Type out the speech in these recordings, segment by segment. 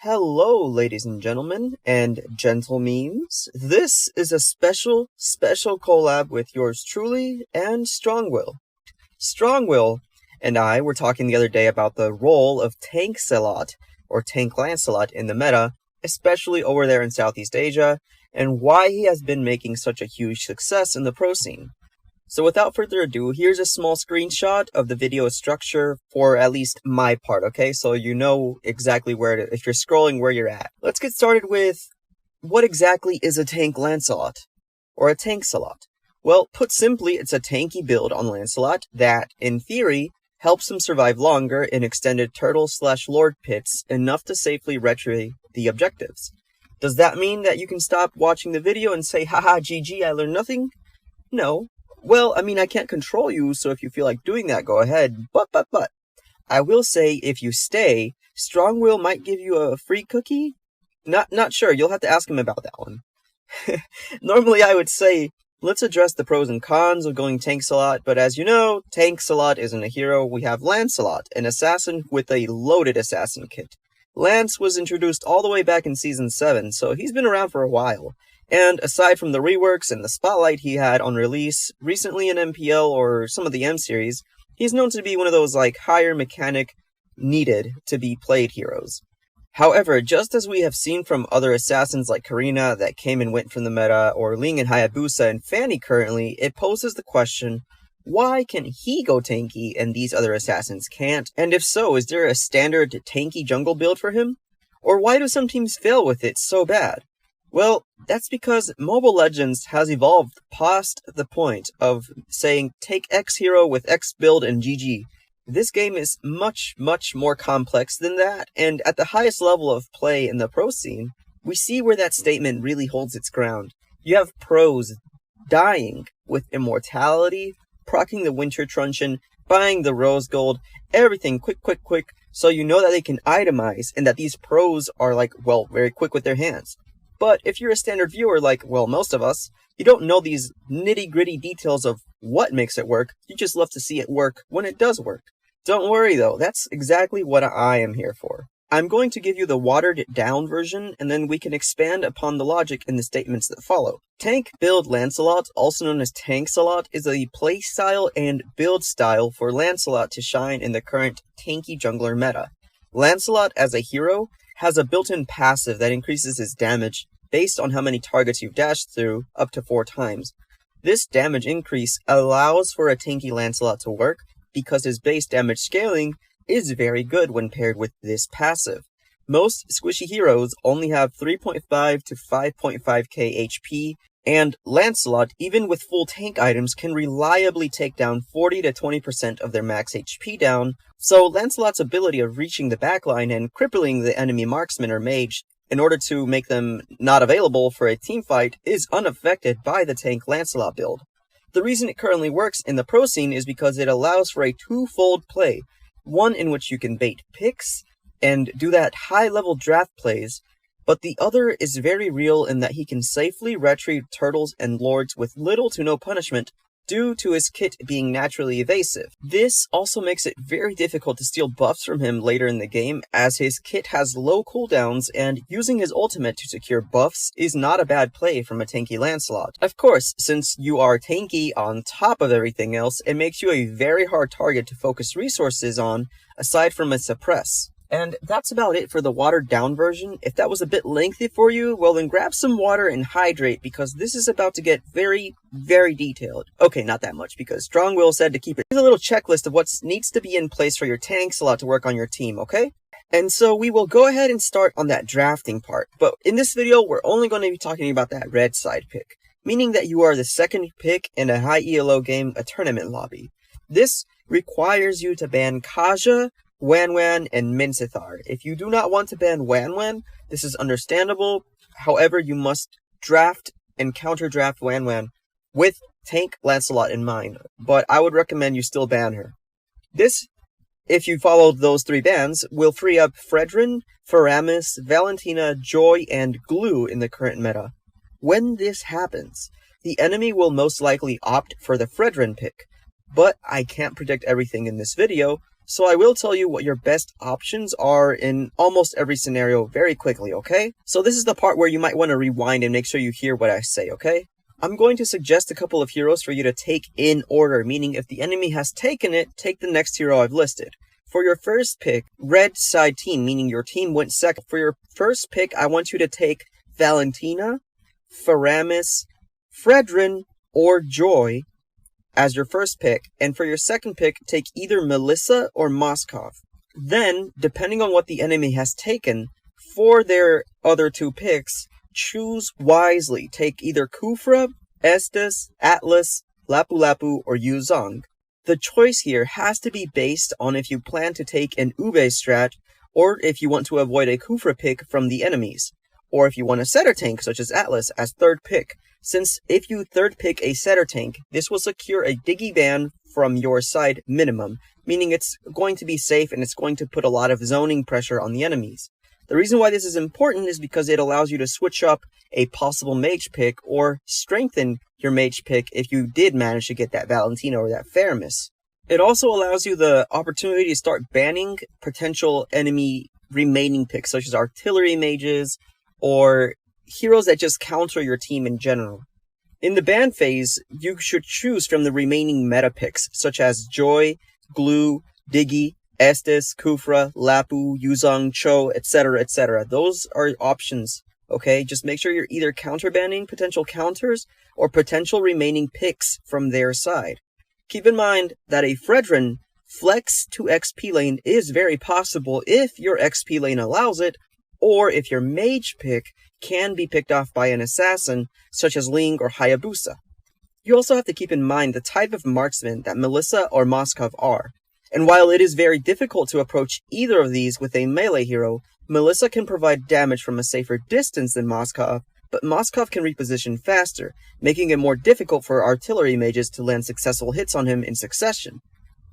Hello, ladies and gentlemen, and gentle memes. This is a special collab with yours truly and Strongwill. Strongwill and I were talking the other day about the role of Tankcelot, or Tank Lancelot, in the meta, especially over there in Southeast Asia, and why he has been making such a huge success in the pro scene. So without further ado, here's a small screenshot of the video structure for at least my part, okay? So you know exactly if you're scrolling, where you're at. Let's get started with, what exactly is a Tank Lancelot? Or a Tankcelot? Well, put simply, it's a tanky build on Lancelot that, in theory, helps him survive longer in extended turtle/lord pits enough to safely retrieve the objectives. Does that mean that you can stop watching the video and say, haha, GG, I learned nothing? No. Well, I mean, I can't control you, so if you feel like doing that, go ahead. But. I will say, if you stay, Strongwill might give you a free cookie? Not sure, you'll have to ask him about that one. Normally I would say, let's address the pros and cons of going Tankcelot, but as you know, Tankcelot isn't a hero. We have Lancelot, an assassin with a loaded assassin kit. Lance was introduced all the way back in Season 7, so he's been around for a while. And aside from the reworks and the spotlight he had on release, recently in MPL or some of the M series, he's known to be one of those higher mechanic needed to be played heroes. However, just as we have seen from other assassins like Karina that came and went from the meta, or Ling and Hayabusa and Fanny currently, it poses the question, why can he go tanky and these other assassins can't? And if so, is there a standard tanky jungle build for him? Or why do some teams fail with it so bad? Well, that's because Mobile Legends has evolved past the point of saying, take X hero with X build and GG. This game is much more complex than that, and at the highest level of play in the pro scene, we see where that statement really holds its ground. You have pros dying with immortality, proccing the Winter Truncheon, buying the Rose Gold, everything quick, so you know that they can itemize, and that these pros are very quick with their hands. But if you're a standard viewer most of us, you don't know these nitty-gritty details of what makes it work, you just love to see it work when it does work. Don't worry though, that's exactly what I am here for. I'm going to give you the watered-down version, and then we can expand upon the logic in the statements that follow. Tank build Lancelot, also known as Tankcelot, is a playstyle and build style for Lancelot to shine in the current tanky jungler meta. Lancelot as a hero has a built-in passive that increases his damage based on how many targets you've dashed through, up to 4 times. This damage increase allows for a tanky Lancelot to work because his base damage scaling is very good when paired with this passive. Most squishy heroes only have 3.5 to 5.5k HP, and Lancelot, even with full tank items, can reliably take down 40 to 20% of their max HP down, so Lancelot's ability of reaching the backline and crippling the enemy marksman or mage in order to make them not available for a teamfight is unaffected by the Tank Lancelot build. The reason it currently works in the pro scene is because it allows for a twofold play, one in which you can bait picks and do that high-level draft plays, but the other is very real in that he can safely retrieve turtles and lords with little to no punishment due to his kit being naturally evasive. This also makes it very difficult to steal buffs from him later in the game, as his kit has low cooldowns, and using his ultimate to secure buffs is not a bad play from a tanky Lancelot. Of course, since you are tanky on top of everything else, it makes you a very hard target to focus resources on, aside from a suppress. And that's about it for the watered down version. If that was a bit lengthy for you, well then grab some water and hydrate, because this is about to get very detailed. Okay, not that much, because Strongwill said to keep it. Here's a little checklist of what needs to be in place for your Tankcelot to work on your team, okay? And so we will go ahead and start on that drafting part. But in this video, we're only going to be talking about that red side pick, meaning that you are the second pick in a high ELO game, a tournament lobby. This requires you to ban Kaja, Wanwan, and Mincithar. If you do not want to ban Wanwan, this is understandable. However, you must draft and counter-draft Wanwan with Tank Lancelot in mind, but I would recommend you still ban her. This, if you follow those 3 bans, will free up Fredrin, Faramis, Valentina, Joy, and Glue in the current meta. When this happens, the enemy will most likely opt for the Fredrin pick, but I can't predict everything in this video, So I will tell you what your best options are in almost every scenario very quickly, okay? So this is the part where you might want to rewind and make sure you hear what I say, okay? I'm going to suggest a couple of heroes for you to take in order, meaning if the enemy has taken it, take the next hero I've listed. For your first pick, red side team, meaning your team went second. For your first pick, I want you to take Valentina, Faramis, Fredrin, or Joy as your first pick, and for your second pick, take either Melissa or Moskov. Then, depending on what the enemy has taken, for their other two picks, choose wisely. Take either Kufra, Estes, Atlas, Lapu-Lapu, or Yuzong. The choice here has to be based on if you plan to take an Ube strat, or if you want to avoid a Kufra pick from the enemies, or if you want a setter tank such as Atlas as third pick. Since if you third pick a setter tank, this will secure a Diggy ban from your side minimum, meaning it's going to be safe and it's going to put a lot of zoning pressure on the enemies. The reason why this is important is because it allows you to switch up a possible mage pick or strengthen your mage pick if you did manage to get that Valentina or that Faramis. It also allows you the opportunity to start banning potential enemy remaining picks such as artillery mages or heroes that just counter your team in general. In the ban phase, you should choose from the remaining meta picks, such as Joy, Glue, Diggy, Estes, Kufra, Lapu, Yuzong, Cho, etc., etc. Those are options, okay? Just make sure you're either counter-banning potential counters or potential remaining picks from their side. Keep in mind that a Fredrin flex to XP lane is very possible if your XP lane allows it, or if your mage pick can be picked off by an assassin, such as Ling or Hayabusa. You also have to keep in mind the type of marksman that Melissa or Moskov are. And while it is very difficult to approach either of these with a melee hero, Melissa can provide damage from a safer distance than Moskov, but Moskov can reposition faster, making it more difficult for artillery mages to land successful hits on him in succession.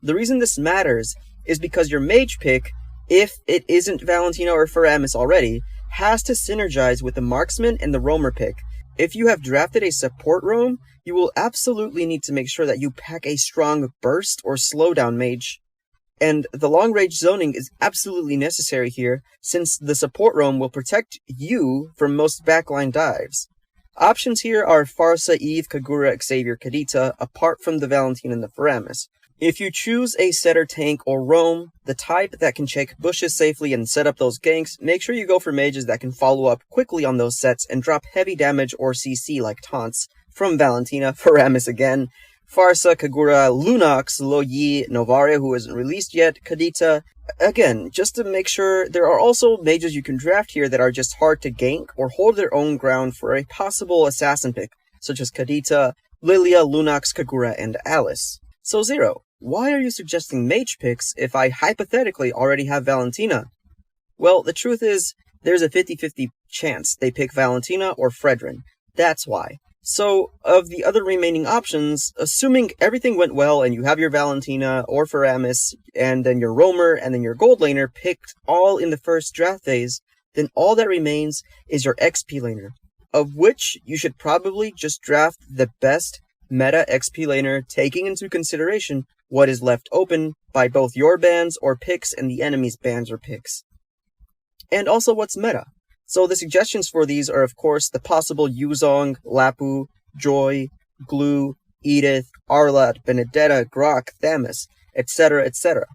The reason this matters is because your mage pick, if it isn't Valentina or Faramis already, has to synergize with the marksman and the roamer pick. If you have drafted a support roam, you will absolutely need to make sure that you pack a strong burst or slowdown mage. And the long range zoning is absolutely necessary here, since the support roam will protect you from most backline dives. Options here are Farsa, Eve, Kagura, Xavier, Kadita, apart from the Valentina and the Faramis. If you choose a setter tank or roam, the type that can check bushes safely and set up those ganks, make sure you go for mages that can follow up quickly on those sets and drop heavy damage or CC like taunts from Valentina, Faramis again, Farsa, Kagura, Lunox, Loyi, Novare who isn't released yet, Kadita. Again, just to make sure, there are also mages you can draft here that are just hard to gank or hold their own ground for a possible assassin pick, such as Kadita, Lilia, Lunox, Kagura, and Alice. So Zero, why are you suggesting mage picks if I hypothetically already have Valentina? Well, the truth is, there's a 50-50 chance they pick Valentina or Fredrin. That's why. So, of the other remaining options, assuming everything went well and you have your Valentina or Faramis, and then your roamer and then your gold laner picked all in the first draft phase, then all that remains is your XP laner, of which you should probably just draft the best meta XP laner, taking into consideration what is left open by both your bans or picks and the enemy's bans or picks. And also what's meta. So the suggestions for these are of course the possible Yuzong, Lapu, Joy, Glue, Edith, Arlat, Benedetta, Grok, Thamus, etc., etc.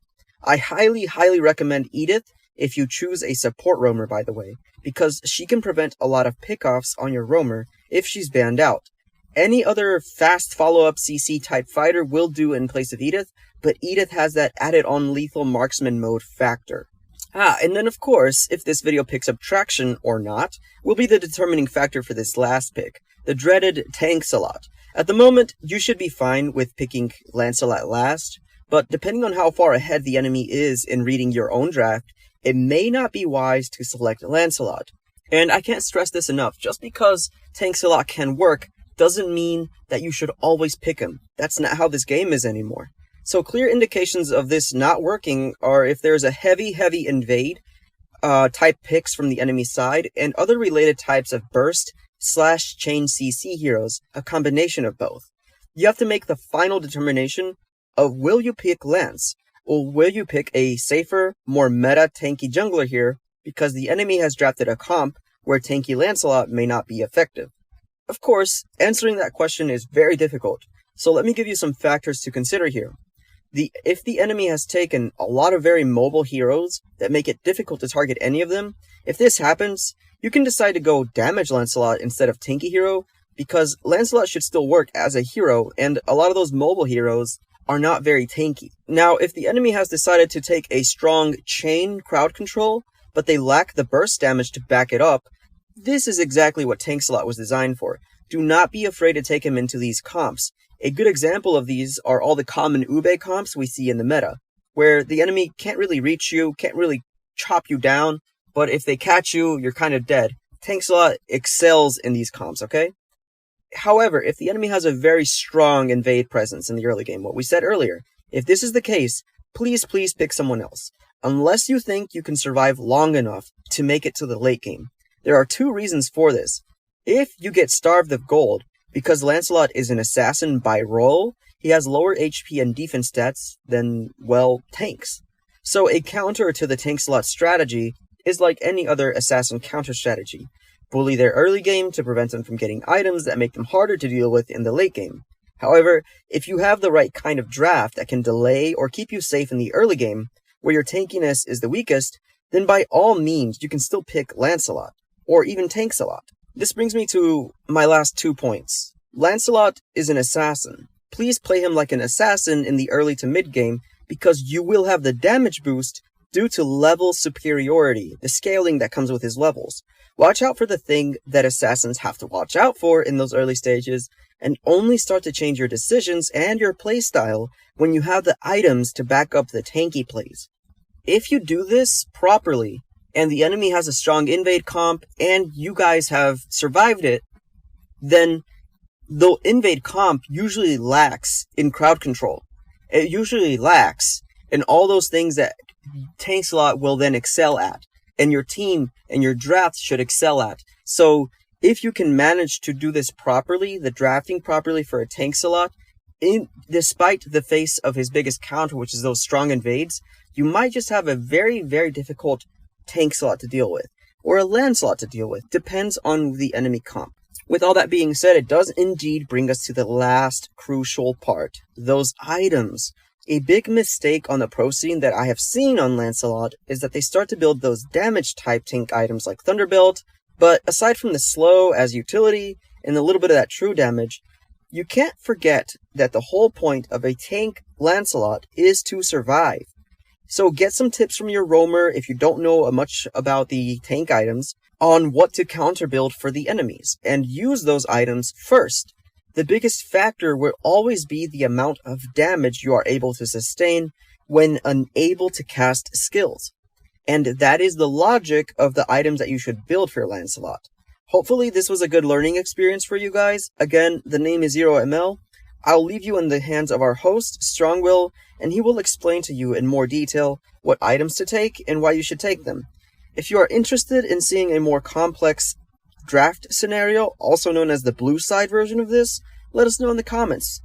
I highly recommend Edith if you choose a support roamer, by the way, because she can prevent a lot of pickoffs on your roamer if she's banned out. Any other fast follow-up CC type fighter will do in place of Edith, but Edith has that added on lethal marksman mode factor. And then of course, if this video picks up traction or not, will be the determining factor for this last pick, the dreaded Tankcelot. At the moment, you should be fine with picking Lancelot last, but depending on how far ahead the enemy is in reading your own draft, it may not be wise to select Lancelot. And I can't stress this enough, just because Tankcelot can work doesn't mean that you should always pick him. That's not how this game is anymore. So clear indications of this not working are if there's a heavy invade type picks from the enemy side and other related types of burst / chain CC heroes, a combination of both. You have to make the final determination of will you pick Lance, Or will you pick a safer, more meta tanky jungler here because the enemy has drafted a comp where tanky Lancelot may not be effective? Of course, answering that question is very difficult, so let me give you some factors to consider here. If the enemy has taken a lot of very mobile heroes that make it difficult to target any of them, if this happens, you can decide to go damage Lancelot instead of tanky hero, because Lancelot should still work as a hero, and a lot of those mobile heroes are not very tanky. Now, if the enemy has decided to take a strong chain crowd control, but they lack the burst damage to back it up, this is exactly what Tankcelot was designed for. Do not be afraid to take him into these comps. A good example of these are all the common Ube comps we see in the meta, where the enemy can't really reach you, can't really chop you down, but if they catch you, you're kind of dead. Tankcelot excels in these comps, okay? However, if the enemy has a very strong invade presence in the early game, what we said earlier, if this is the case, please pick someone else, unless you think you can survive long enough to make it to the late game. There are two reasons for this. If you get starved of gold, because Lancelot is an assassin by role, he has lower HP and defense stats than, well, tanks. So a counter to the Tankcelot strategy is like any other assassin counter strategy. Bully their early game to prevent them from getting items that make them harder to deal with in the late game. However, if you have the right kind of draft that can delay or keep you safe in the early game, where your tankiness is the weakest, then by all means you can still pick Lancelot, or even Tankcelot. This brings me to my last 2 points. Lancelot is an assassin. Please play him like an assassin in the early to mid game, because you will have the damage boost due to level superiority, the scaling that comes with his levels. Watch out for the thing that assassins have to watch out for in those early stages, and only start to change your decisions and your playstyle when you have the items to back up the tanky plays. If you do this properly, and the enemy has a strong invade comp, and you guys have survived it, then the invade comp usually lacks in crowd control. It usually lacks in all those things that Tankcelot will then excel at, and your team and your draft should excel at. So if you can manage to do this properly, the drafting properly for a Tankcelot, despite the face of his biggest counter, which is those strong invades, you might just have a very, very difficult Tankcelot to deal with, or a Lancelot to deal with. Depends on the enemy comp. With all that being said, it does indeed bring us to the last crucial part, those items. A big mistake on the pro scene that I have seen on Lancelot is that they start to build those damage type tank items like Thunderbolt, but aside from the slow as utility and a little bit of that true damage, you can't forget that the whole point of a tank Lancelot is to survive. So get some tips from your roamer if you don't know much about the tank items on what to counter build for the enemies, and use those items first. The biggest factor will always be the amount of damage you are able to sustain when unable to cast skills. And that is the logic of the items that you should build for Lancelot. Hopefully this was a good learning experience for you guys. Again, the name is ZeroML. I'll leave you in the hands of our host, Strongwill, and he will explain to you in more detail what items to take and why you should take them. If you are interested in seeing a more complex draft scenario, also known as the blue side version of this, let us know in the comments.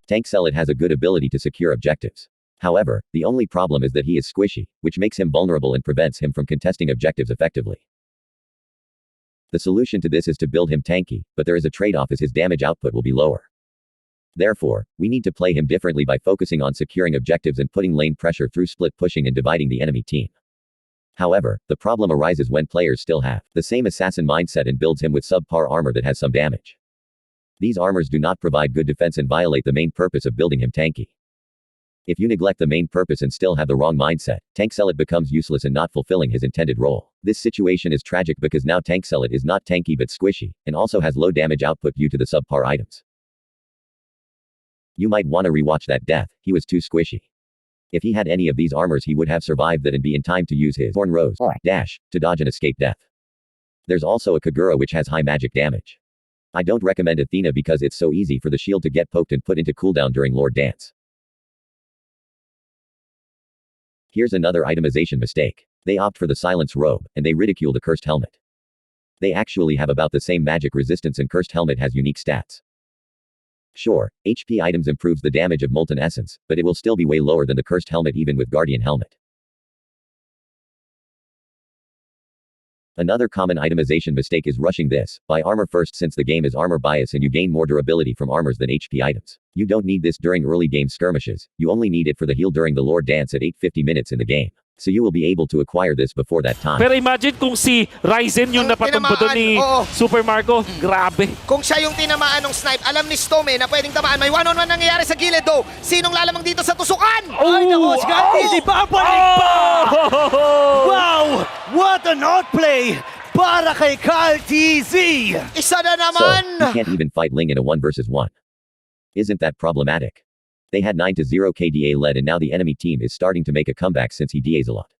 Tankcelot has a good ability to secure objectives. However, the only problem is that he is squishy, which makes him vulnerable and prevents him from contesting objectives effectively. The solution to this is to build him tanky, but there is a trade-off as his damage output will be lower. Therefore, we need to play him differently by focusing on securing objectives and putting lane pressure through split pushing and dividing the enemy team. However, the problem arises when players still have the same assassin mindset and builds him with subpar armor that has some damage. These armors do not provide good defense and violate the main purpose of building him tanky. If you neglect the main purpose and still have the wrong mindset, Tankcelot becomes useless and not fulfilling his intended role. This situation is tragic because now Tankcelot is not tanky but squishy, and also has low damage output due to the subpar items. You might want to rewatch that death, he was too squishy. If he had any of these armors he would have survived that and be in time to use his Thorn Rose dash to dodge and escape death. There's also a Kagura which has high magic damage. I don't recommend Athena because it's so easy for the shield to get poked and put into cooldown during Lord Dance. Here's another itemization mistake. They opt for the Silence Robe, and they ridicule the Cursed Helmet. They actually have about the same magic resistance and Cursed Helmet has unique stats. Sure, HP items improves the damage of Molten Essence, but it will still be way lower than the Cursed Helmet even with Guardian Helmet. Another common itemization mistake is rushing this. Buy armor first since the game is armor bias and you gain more durability from armors than HP items. You don't need this during early game skirmishes, you only need it for the heal during the Lord Dance at 850 minutes in the game. So you will be able to acquire this before that time. Pero imagine kung si Ryzen yung napatumbo doon ni Super Marco. Grabe. Kung siya yung tinamaan ng snipe, alam ni Stome na pwedeng tamaan. May one-on-one nangyayari sa gilid though. Sinong lalamang dito sa tusukan? Ay, naku, si Easy babalik pa! Wow! What an outplay para kay Kyle TZ! Isa na So, naman! you can't even fight Ling in a 1 versus 1. Isn't that problematic? They had 9-0 KDA led and now the enemy team is starting to make a comeback since he DAs a lot.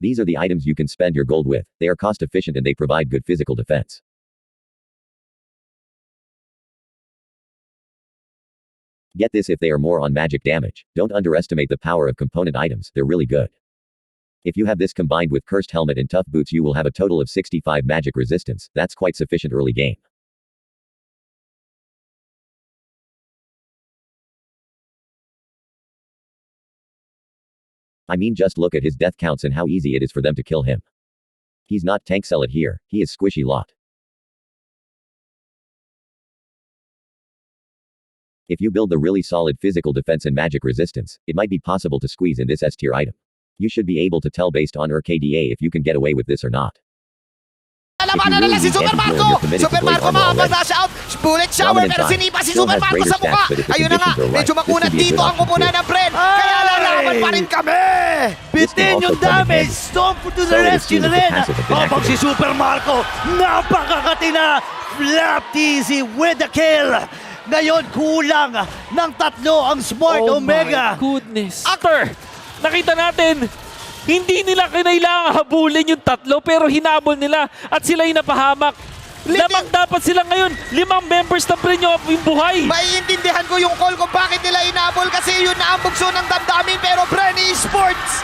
These are the items you can spend your gold with. They are cost efficient and they provide good physical defense. Get this if they are more on magic damage. Don't underestimate the power of component items, they're really good. If you have this combined with Cursed Helmet and Tough Boots you will have a total of 65 magic resistance, that's quite sufficient early game. I mean just look at his death counts and how easy it is for them to kill him. He's not Tankcelot here, he is squishy lot. If you build the really solid physical defense and magic resistance, it might be possible to squeeze in this S tier item. You should be able to tell based on KDA if you can get away with this or not. Labanan na lang si Super Marco! Super Marco makapag-dash out! Bullet shower pero sinipa si Super Marco sa mukha! Ayun na nga, medyo makunat dito ang kupunan ng Bren! Kaya lalaban pa rin kami! Bitin yung damage! Stomp to the rescue na rin! Habang si Super Marco, napakakatina! Flap TZ with the kill! Ngayon kulang ng tatlo ang Smart Omega! Oh my goodness. After, nakita natin, hindi nila kinailangan habulin yung tatlo pero hinabol nila at sila yung napahamak. Lamang dapat sila ngayon, 5 members na rin yung buhay. Maiintindihan ko yung call kung bakit nila inabol kasi yun na ang bugso ng damdamin pero Bren Esports